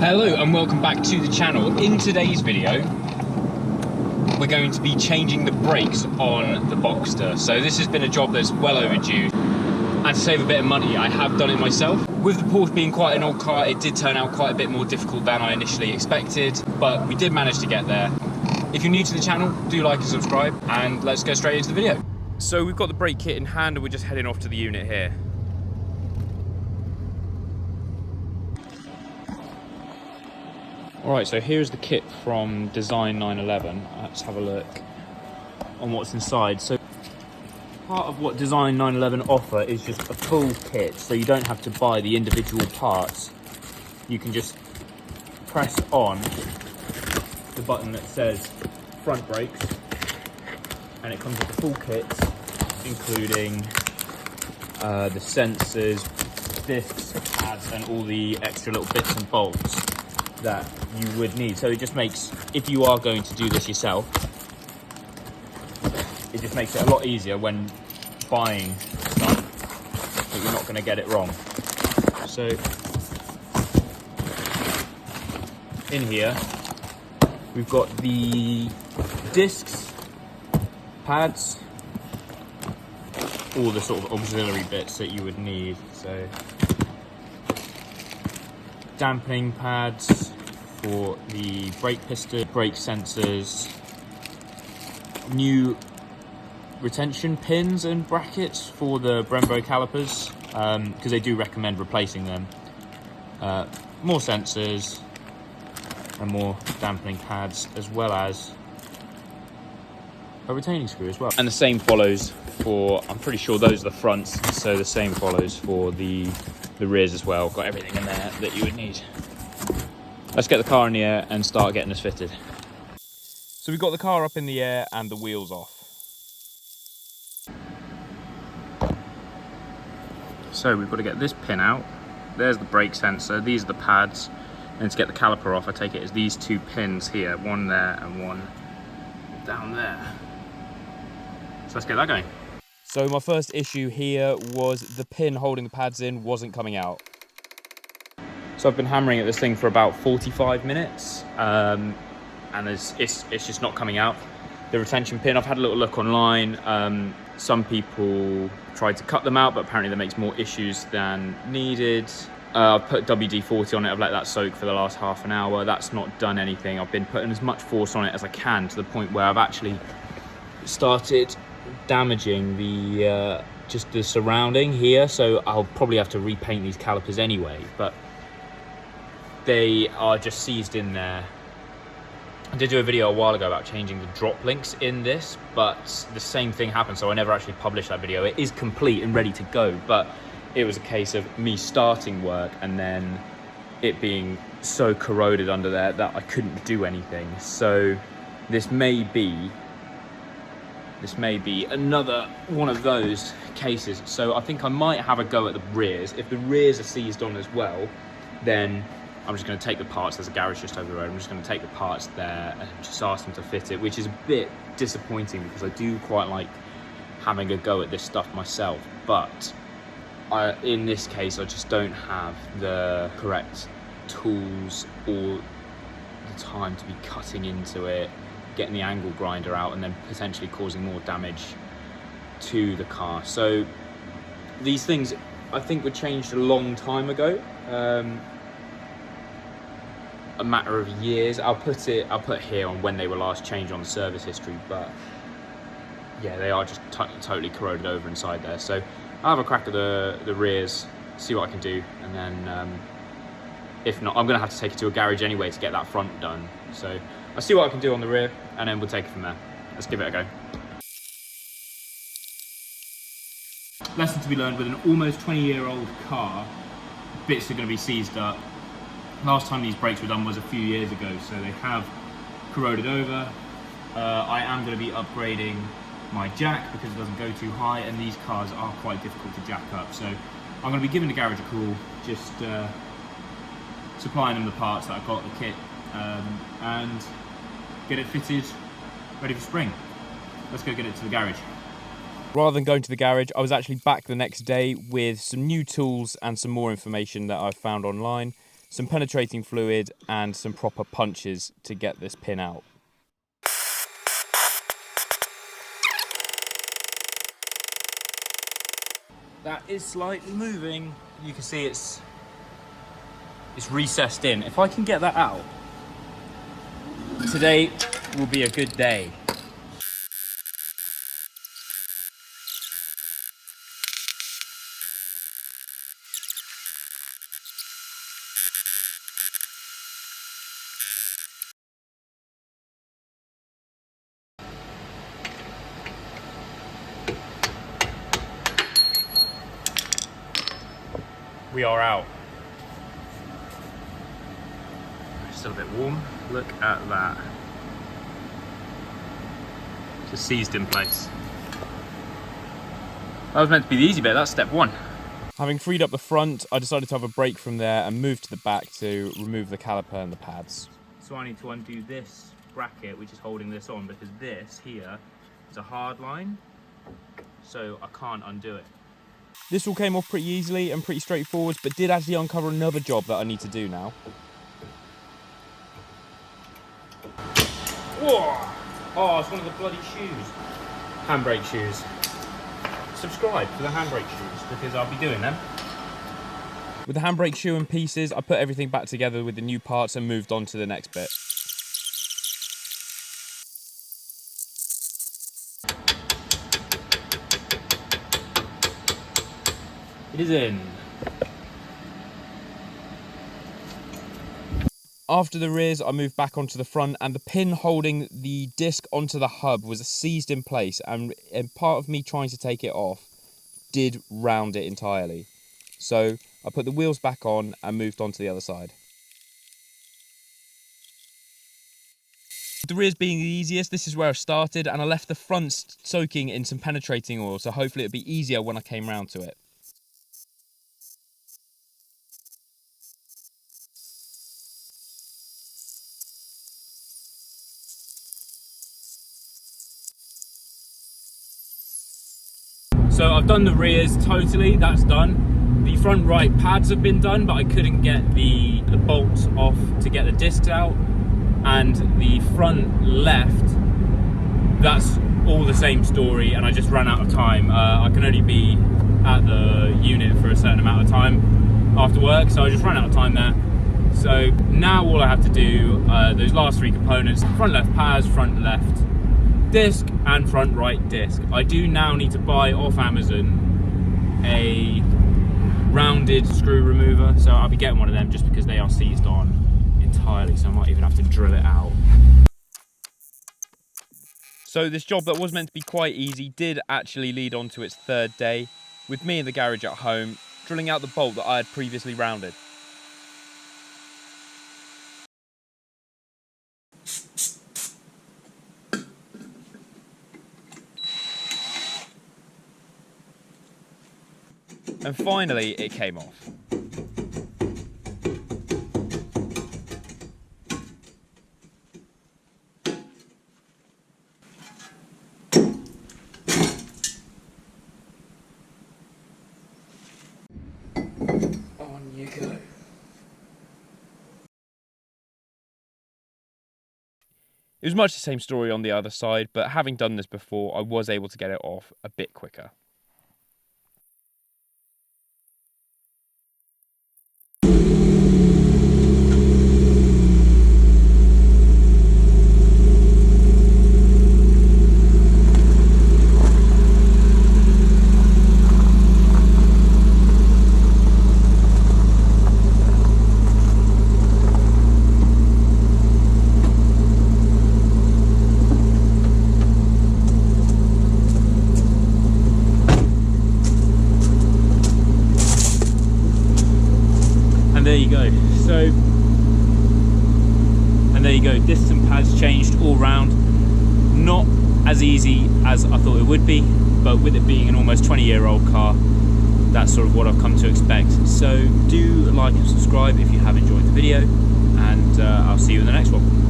Hello and welcome back to the channel. In today's video, we're going to be changing the brakes on the Boxster. So this has been a job that's well overdue. And to save a bit of money, I have done it myself. With the Porsche being quite an old car, it did turn out quite a bit more difficult than I initially expected, but we did manage to get there. If you're new to the channel, do like and subscribe, and let's go straight into the video. So we've got the brake kit in hand and we're just heading off to the unit here. Alright, so here's the kit from Design 911. Let's have a look on what's inside. So part of what Design 911 offer is just a full kit, so you don't have to buy the individual parts. You can just press on the button that says front brakes, and it comes with the full kit, including the sensors, discs, pads, and all the extra little bits and bolts that you would need. So it just makes, if you are going to do this yourself, it just makes it a lot easier when buying stuff that you're not going to get it wrong. So in here we've got the discs, pads, all the sort of auxiliary bits that you would need. So dampening pads for the brake piston, brake sensors, new retention pins and brackets for the Brembo calipers, because they do recommend replacing them, more sensors and more dampening pads, as well as a retaining screw as well. And the same follows for, I'm pretty sure those are the fronts, so the same follows for the rears as well. Got everything in there that you would need. Let's get the car in the air and start getting this fitted. So we've got the car up in the air and the wheels off. So we've got to get this pin out. There's the brake sensor, these are the pads. And to get the caliper off, I take it as these two pins here, one there and one down there. So let's get that going. So my first issue here was the pin holding the pads in wasn't coming out. So I've been hammering at this thing for about 45 minutes, and it's just not coming out. The retention pin, I've had a little look online. Some people tried to cut them out, but apparently that makes more issues than needed. I've put WD-40 on it, I've let that soak for the last half an hour. That's not done anything. I've been putting as much force on it as I can, to the point where I've actually started damaging the just the surrounding here. So I'll probably have to repaint these calipers anyway, but they are just seized in there. I did do a video a while ago about changing the drop links in this, but the same thing happened, so I never actually published that video. It is complete and ready to go, but it was a case of me starting work and then it being so corroded under there that I couldn't do anything. So this may be another one of those cases. So I think I might have a go at the rears. If the rears are seized on as well, then I'm just going to take the parts. There's a garage just over the road. I'm just going to take the parts there and just ask them to fit it, which is a bit disappointing because I do quite like having a go at this stuff myself. But in this case, I just don't have the correct tools or the time to be cutting into it, getting the angle grinder out, and then potentially causing more damage to the car. So these things, I think, were changed a long time ago. A matter of years. I'll put here on when they were last changed on the service history, but yeah, they are just totally corroded over inside there. So I'll have a crack at the rears, see what I can do, and then if not, I'm gonna have to take it to a garage anyway to get that front done. So I'll see what I can do on the rear, and then we'll take it from there. Let's give it a go. Lesson to be learned: with an almost 20-year-old car, bits are going to be seized up. Last time these brakes were done was a few years ago, so they have corroded over. I am going to be upgrading my jack because it doesn't go too high, and these cars are quite difficult to jack up. So I'm going to be giving the garage a call, just supplying them the parts that I've got, the kit, and get it fitted, ready for spring. Let's go get it to the garage. Rather than going to the garage, I was actually back the next day with some new tools and some more information that I've found online. some penetrating fluid and some proper punches to get this pin out. That is slightly moving. You can see it's recessed in. If I can get that out, today will be a good day. We are out. Still a bit warm. Look at that. Just seized in place. That was meant to be the easy bit. That's step one. Having freed up the front, I decided to have a break from there and move to the back to remove the caliper and the pads. So I need to undo this bracket, which is holding this on, because this here is a hard line, so I can't undo it. This all came off pretty easily and pretty straightforward, but did actually uncover another job that I need to do now. Whoa! Oh, it's one of the bloody shoes. Handbrake shoes. Subscribe for the handbrake shoes, because I'll be doing them. With the handbrake shoe in pieces, I put everything back together with the new parts and moved on to the next bit. It is in. After the rears, I moved back onto the front, and the pin holding the disc onto the hub was seized in place, and part of me trying to take it off did round it entirely. So I put the wheels back on and moved on to the other side. The rears being the easiest, this is where I started, and I left the front soaking in some penetrating oil, so hopefully it'd be easier when I came round to it. So I've done the rears totally, that's done. The front right pads have been done, but I couldn't get the bolts off to get the discs out. And the front left, that's all the same story, and I just ran out of time. I can only be at the unit for a certain amount of time after work, so I just ran out of time there. So now all I have to do, those last three components, front left pads, front left disc and front right disc. I do now need to buy off Amazon a rounded screw remover, so I'll be getting one of them just because they are seized on entirely, so I might even have to drill it out. So this job that was meant to be quite easy did actually lead on to its third day, with me in the garage at home drilling out the bolt that I had previously rounded. And finally, it came off. On you go. It was much the same story on the other side, but having done this before, I was able to get it off a bit quicker. And there you go. There you go, discs and pads changed all round. Not as easy as I thought it would be, but with it being an almost 20-year-old car, that's sort of what I've come to expect. So do like and subscribe if you have enjoyed the video, and I'll see you in the next one.